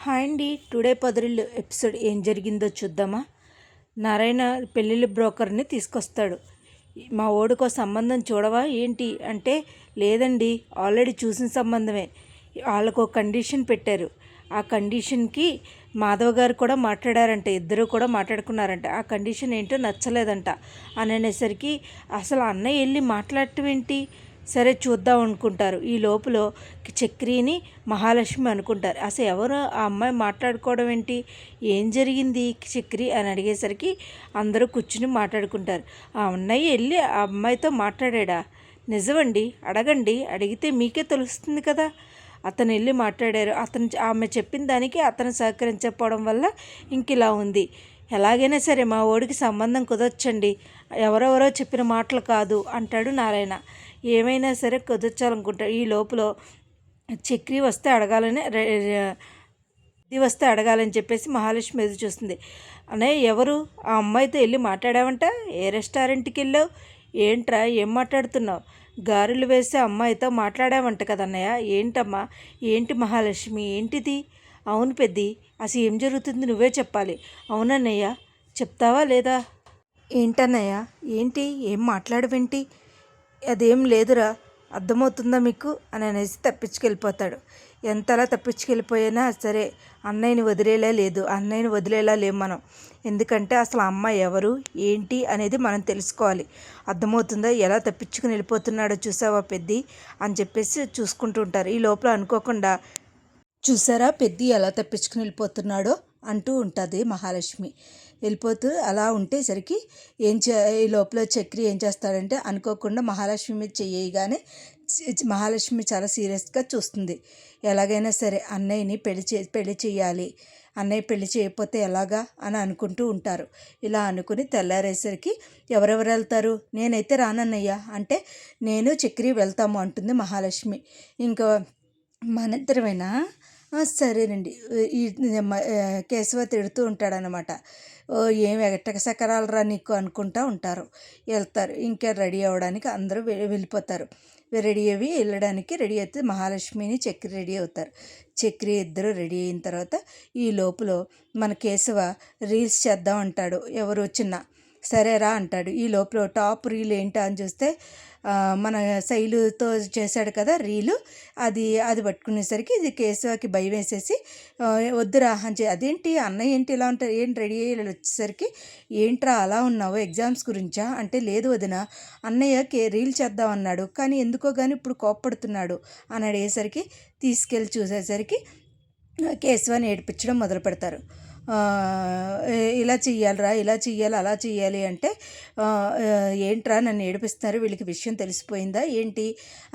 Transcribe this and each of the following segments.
Hi అండి. Today పొదరిల్లు episode ఏం జరిగిందో చూద్దామా. నారాయణ పెళ్ళిళ్ళ బ్రోకర్ని తీసుకొస్తాడు. మా ఓడికో సంబంధం చూడవా ఏంటి అంటే, లేదండి ఆల్రెడీ చూసిన సంబంధమే. వాళ్ళకు కండిషన్ పెట్టారు. ఆ కండిషన్కి మాధవ్ గారు కూడా మాట్లాడారంట, ఇద్దరు కూడా మాట్లాడుకున్నారంట. ఆ కండిషన్ ఏంటో నచ్చలేదంట అని అనేసరికి అసలు అన్నయ్య వెళ్ళి మాట్లాడటం ఏంటి, సరే చూద్దాం అనుకుంటారు. ఈ లోపల చక్రిని మహాలక్ష్మి అనుకుంటారు. అసలు ఎవరు ఆ అమ్మాయి మాట్లాడుకోవడం ఏంటి, ఏం జరిగింది చక్రి అని అడిగేసరికి అందరూ కూర్చుని మాట్లాడుకుంటారు. ఆ అన్నయ్య వెళ్ళి ఆ అమ్మాయితో మాట్లాడా, నిజమండి అడగండి, అడిగితే మీకే తెలుస్తుంది కదా. అతను వెళ్ళి మాట్లాడారు. ఆమె చెప్పిన దానికి అతను సహకరించకపోవడం వల్ల ఇంక ఇలా ఉంది. ఎలాగైనా సరే మా ఓడికి సంబంధం కుదర్చండి, ఎవరెవరో చెప్పిన మాటలు కాదు అంటాడు నారాయణ. ఏమైనా సరే కుదర్చాలనుకుంటాడు. ఈ లోపల చక్రి వస్తే అడగాలని ఇది వస్తే అడగాలని చెప్పేసి మహాలక్ష్మి ఎదురు చూస్తుంది. అన్నయ్య ఎవరు ఆ అమ్మాయితో వెళ్ళి మాట్లాడావంట, ఏ రెస్టారెంట్కి వెళ్ళావు, ఏంట్రా ఏం మాట్లాడుతున్నావు, గారెలు వేసే అమ్మాయితో మాట్లాడావంట కదన్నయ్య, ఏంటమ్మా ఏంటి మహాలక్ష్మి ఏంటిది. అవును పెద్ది, అసలు ఏం జరుగుతుంది నువ్వే చెప్పాలి. అవునన్నయ్య చెప్తావా లేదా. ఏంటన్నయ్య ఏంటి, ఏం మాట్లాడవేంటి, అదేం లేదురా, అర్థమవుతుందా మీకు అని అనేసి తప్పించుకెళ్ళిపోతాడు. ఎంతలా తప్పించుకెళ్ళిపోయినా సరే అన్నయ్యని వదిలేలా లేం మనం. ఎందుకంటే అసలు అమ్మాయి ఎవరు ఏంటి అనేది మనం తెలుసుకోవాలి. అర్థమవుతుందా, ఎలా తప్పించుకుని వెళ్ళిపోతున్నాడో చూసావా పెద్ది అని చెప్పేసి చూసుకుంటూ ఉంటారు. ఈ లోపల అనుకోకుండా చూసారా పెద్ది ఎలా తప్పించుకుని వెళ్ళిపోతున్నాడో అంటూ ఉంటుంది మహాలక్ష్మి. వెళ్ళిపోతూ అలా ఉండేసరికి ఈ లోపల చక్రి ఏం చేస్తాడంటే అనుకోకుండా మహాలక్ష్మి మీద చేయగానే మహాలక్ష్మి చాలా సీరియస్గా చూస్తుంది. ఎలాగైనా సరే అన్నయ్యని పెళ్లి చేయాలి, అన్నయ్య పెళ్లి చేయకపోతే ఎలాగా అని అనుకుంటూ ఉంటారు. ఇలా అనుకుని తెల్లారేసరికి ఎవరెవరు వెళ్తారు, నేనైతే రానన్నయ్య అంటే నేను చక్రి వెళ్తాము అంటుంది మహాలక్ష్మి. ఇంకా మనిద్దరమైనా సరేనండి. ఈ కేశవ తిడుతూ ఉంటాడనమాట. ఏం ఎగటక సకరాలరా నీకు అనుకుంటూ ఉంటారు. వెళ్తారు. ఇంకా రెడీ అవ్వడానికి అందరూ వెళ్ళిపోతారు. రెడీ అయ్యి వెళ్ళడానికి రెడీ అవుతుంది. మహాలక్ష్మిని చక్రి రెడీ అవుతారు. చక్రి ఇద్దరు రెడీ అయిన తర్వాత ఈ లోపల మన కేశవ రీల్స్ చేద్దాం అంటాడు. ఎవరు చిన్న సరేరా అంటాడు. ఈ లోపల టాప్ రీల్ ఏంటా అని చూస్తే మన శైలుతో చేశాడు కదా రీలు, అది పట్టుకునేసరికి ఇది కేశవకి భయం వేసేసి వద్దురా అని అదేంటి అన్నయ్య ఏంటి ఇలా ఉంటారు, ఏంటి రెడీ అయ్యి వచ్చేసరికి ఏంట్రా అలా ఉన్నావు, ఎగ్జామ్స్ గురించా అంటే లేదు వదిన, అన్నయ్య రీల్ చేద్దాం అన్నాడు కానీ ఎందుకో కానీ ఇప్పుడు కోప్పడుతున్నాడు అని అడిగేసరికి తీసుకెళ్ళి చూసేసరికి కేశవాన్ని ఏడిపించడం మొదలు పెడతారు. ఇలా చెయ్యాలిరా, ఇలా చెయ్యాలి, అలా చెయ్యాలి అంటే ఏంట్రా నన్ను ఏడిపిస్తున్నారు, వీళ్ళకి విషయం తెలిసిపోయిందా ఏంటి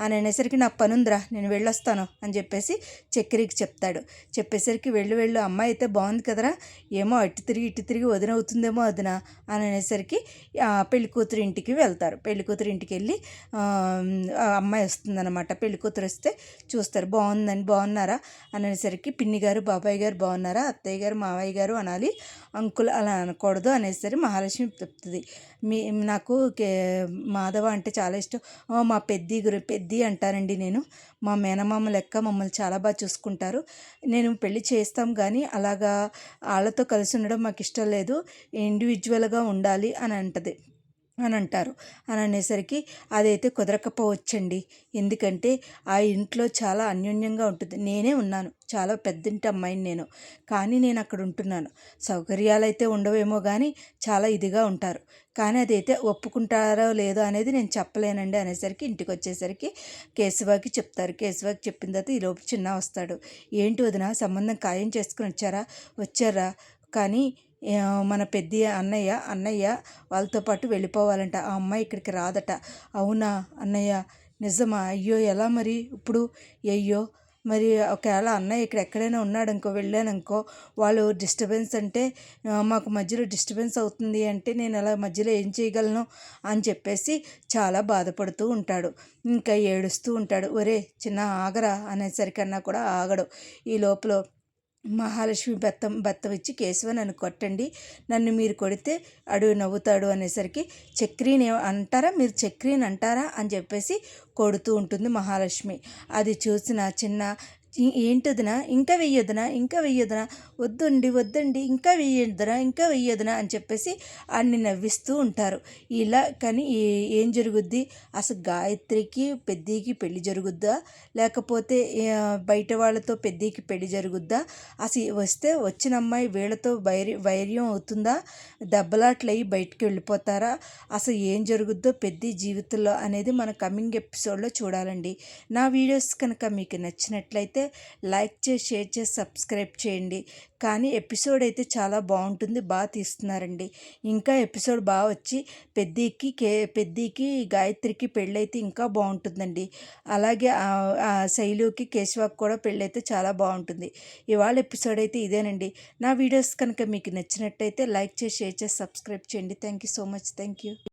అని అనేసరికి నాకు పనుందిరా నేను వెళ్ళొస్తాను అని చెప్పేసి చక్రికి చెప్తాడు. చెప్పేసరికి వెళ్ళు అమ్మాయి అయితే బాగుంది కదరా, ఏమో ఇటు తిరిగి వదిన అవుతుందేమో వదిన అని అనేసరికి పెళ్ళికూతురు ఇంటికి వెళ్తారు. పెళ్ళికూతురు ఇంటికి వెళ్ళి అమ్మాయి వస్తుందన్నమాట. పెళ్ళికూతురు వస్తే చూస్తారు. బాగున్నారా అనేసరికి పిన్ని గారు బాబాయ్ గారు బాగున్నారా, అత్తయ్య గారు మావయ్య గారు అనాలి, అంకుల్ అలా అనకూడదు అనేసరి మహాలక్ష్మి చెప్తుంది. నాకు మాధవ అంటే చాలా ఇష్టం. మా పెద్ది అంటానండి నేను, మా మేనమామ లెక్క మమ్మల్ని చాలా బాగా చూసుకుంటారు, నేను పెళ్లి చేస్తాం కానీ అలాగా వాళ్ళతో కలిసి ఉండడం మాకు ఇష్టం లేదు, ఇండివిజువల్గా ఉండాలి అని అంటారు. అని అనేసరికి అదైతే కుదరకపోవచ్చండి, ఎందుకంటే ఆ ఇంట్లో చాలా అన్యోన్యంగా ఉంటుంది. నేనే ఉన్నాను, చాలా పెద్దింటి అమ్మాయిని నేను, కానీ నేను అక్కడ ఉంటున్నాను. సౌకర్యాలు అయితే ఉండవేమో కానీ చాలా ఇదిగా ఉంటారు, కానీ అదైతే ఒప్పుకుంటారో లేదో అనేది నేను చెప్పలేనండి అనేసరికి ఇంటికి వచ్చేసరికి కేశవాకి చెప్తారు. కేశవాకి చెప్పిన తర్వాత ఈలోపు చిన్న వస్తాడు. ఏంటి వదిన సంబంధం ఖాయం చేసుకుని వచ్చారా కానీ మన పెద్ద అన్నయ్య వాళ్ళతో పాటు వెళ్ళిపోవాలంట, ఆ అమ్మాయి ఇక్కడికి రాదట. అవునా అన్నయ్య, నిజమా, అయ్యో ఎలా మరి ఇప్పుడు, అయ్యో మరి ఒకవేళ అన్నయ్య ఇక్కడ ఎక్కడైనా ఉన్నాడనుకో, వెళ్ళాననుకో, వాళ్ళు డిస్టర్బెన్స్ అంటే మాకు మధ్యలో డిస్టర్బెన్స్ అవుతుంది అంటే నేను అలా మధ్యలో ఏం చేయగలను అని చెప్పేసి చాలా బాధపడుతూ ఉంటాడు. ఇంకా ఏడుస్తూ ఉంటాడు. ఒరే చిన్న ఆగరా అనేసరికన్నా కూడా ఆగడు. ఈ లోపల మహాలక్ష్మి బెత్తం ఇచ్చి కేశవ నన్ను కొట్టండి, నన్ను మీరు కొడితే అడుగు నవ్వుతాడు అనేసరికి చక్రీని అంటారా, మీరు చక్రీని అంటారా అని చెప్పేసి కొడుతూ ఉంటుంది మహాలక్ష్మి. అది చూసిన చిన్న ఏంటొదినా ఇంకా వెయ్యొద్దునా ఇంకా వెయ్యొద్దునా వద్దండి వద్దండి ఇంకా వెయ్యొద్దునా ఇంకా వెయ్యొద్దునా అని చెప్పేసి అన్ని నవ్విస్తూ ఉంటారు. ఇలా కానీ ఏం జరుగుద్ది అసలు గాయత్రికి పెద్దికి పెళ్లి జరుగుద్దా లేకపోతే బయట వాళ్ళతో పెద్దికి పెళ్లి జరుగుద్దా అసలు వస్తే వచ్చిన అమ్మాయి వీళ్ళతో వైర్యం అవుతుందా దెబ్బలాట్లు అయ్యి బయటికి వెళ్ళిపోతారా అసలు ఏం జరుగుద్దో పెద్ది జీవితంలో అనేది మన కమింగ్ ఎపిసోడ్లో చూడాలండి. నా వీడియోస్ కనుక మీకు నచ్చినట్లయితే లైక్ చేసి షేర్ చేసి సబ్స్క్రైబ్ చేయండి. కానీ ఎపిసోడ్ అయితే చాలా బాగుంటుంది, బాగా తీస్తున్నారండి. ఇంకా ఎపిసోడ్ బాగా వచ్చి పెద్దికి గాయత్రికి పెళ్ళైతే ఇంకా బాగుంటుందండి. అలాగే శైలుకి కేశవాకి కూడా పెళ్ళైతే చాలా బాగుంటుంది. ఇవాళ ఎపిసోడ్ అయితే ఇదేనండి. నా వీడియోస్ కనుక మీకు నచ్చినట్టయితే లైక్ చేసి షేర్ చేసి సబ్స్క్రైబ్ చేయండి. Thank you so much. Thank you.